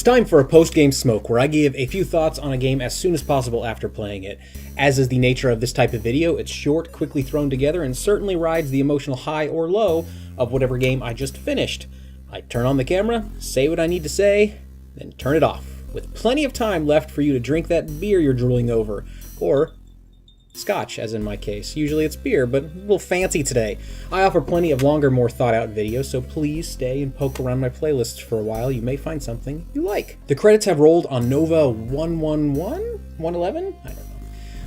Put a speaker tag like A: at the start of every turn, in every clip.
A: It's time for a post-game smoke, where I give a few thoughts on a game as soon as possible after playing it. As is the nature of this type of video, it's short, quickly thrown together, and certainly rides the emotional high or low of whatever game I just finished. I turn on the camera, say what I need to say, then turn it off, with plenty of time left for you to drink that beer you're drooling over, or scotch, as in my case. Usually it's beer, but a little fancy today. I offer plenty of longer, more thought-out videos, so please stay and poke around my playlists for a while. You may find something you like. The credits have rolled on Nova-111? 111? I don't know.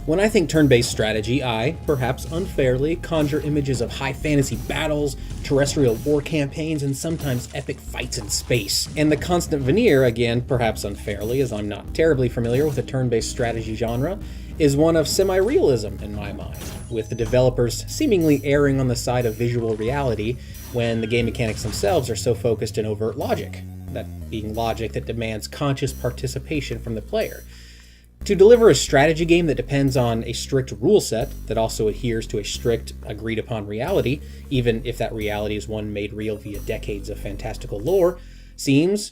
A: When I think turn-based strategy, I, perhaps unfairly, conjure images of high fantasy battles, terrestrial war campaigns, and sometimes epic fights in space. And the constant veneer, again, perhaps unfairly, as I'm not terribly familiar with the turn-based strategy genre, is one of semi-realism in my mind, with the developers seemingly erring on the side of visual reality when the game mechanics themselves are so focused in overt logic, that being logic that demands conscious participation from the player. To deliver a strategy game that depends on a strict rule set that also adheres to a strict, agreed-upon reality, even if that reality is one made real via decades of fantastical lore, seems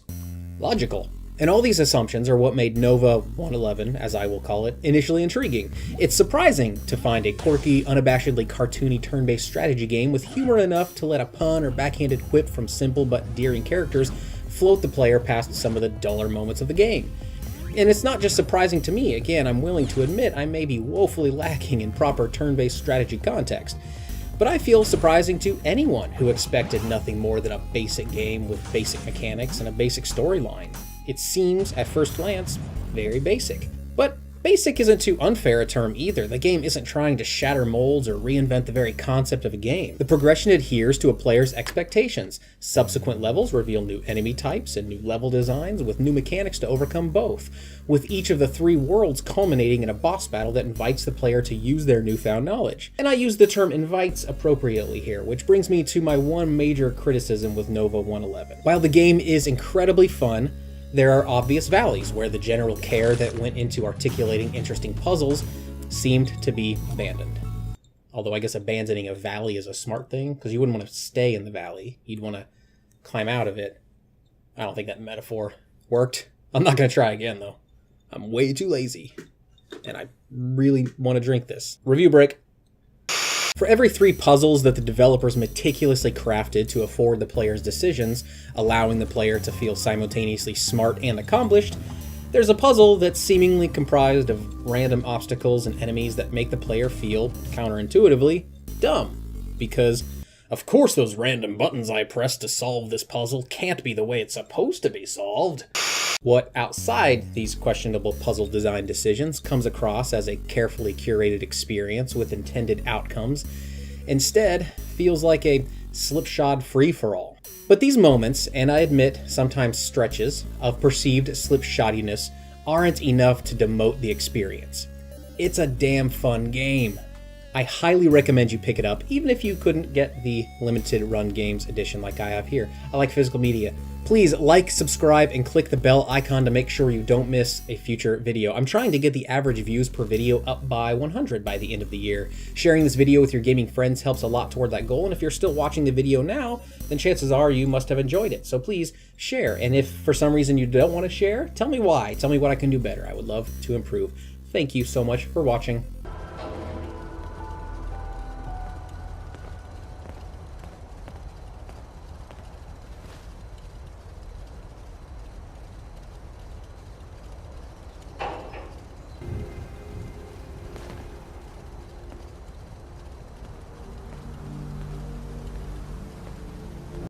A: logical. And all these assumptions are what made Nova-111, as I will call it, initially intriguing. It's surprising to find a quirky, unabashedly cartoony turn-based strategy game with humor enough to let a pun or backhanded quip from simple but endearing characters float the player past some of the duller moments of the game. And it's not just surprising to me. Again, I'm willing to admit I may be woefully lacking in proper turn-based strategy context. But I feel surprising to anyone who expected nothing more than a basic game with basic mechanics and a basic storyline. It seems, at first glance, very basic. But basic isn't too unfair a term either. The game isn't trying to shatter molds or reinvent the very concept of a game. The progression adheres to a player's expectations. Subsequent levels reveal new enemy types and new level designs with new mechanics to overcome both, with each of the three worlds culminating in a boss battle that invites the player to use their newfound knowledge. And I use the term invites appropriately here, which brings me to my one major criticism with Nova-111. While the game is incredibly fun, there are obvious valleys where the general care that went into articulating interesting puzzles seemed to be abandoned. Although I guess abandoning a valley is a smart thing, because you wouldn't want to stay in the valley. You'd want to climb out of it. I don't think that metaphor worked. I'm not going to try again, though. I'm way too lazy, and I really want to drink this. Review break. For every 3 puzzles that the developers meticulously crafted to afford the player's decisions, allowing the player to feel simultaneously smart and accomplished, there's a puzzle that's seemingly comprised of random obstacles and enemies that make the player feel, counterintuitively, dumb. Because, of course, those random buttons I pressed to solve this puzzle can't be the way it's supposed to be solved. What outside these questionable puzzle design decisions comes across as a carefully curated experience with intended outcomes, instead feels like a slipshod free-for-all. But these moments, and I admit sometimes stretches, of perceived slipshoddiness aren't enough to demote the experience. It's a damn fun game. I highly recommend you pick it up, even if you couldn't get the limited run games edition like I have here. I like physical media. Please like, subscribe, and click the bell icon to make sure you don't miss a future video. I'm trying to get the average views per video up by 100 by the end of the year. Sharing this video with your gaming friends helps a lot toward that goal, and if you're still watching the video now, then chances are you must have enjoyed it. So please share, and if for some reason you don't want to share, tell me why. Tell me what I can do better. I would love to improve. Thank you so much for watching.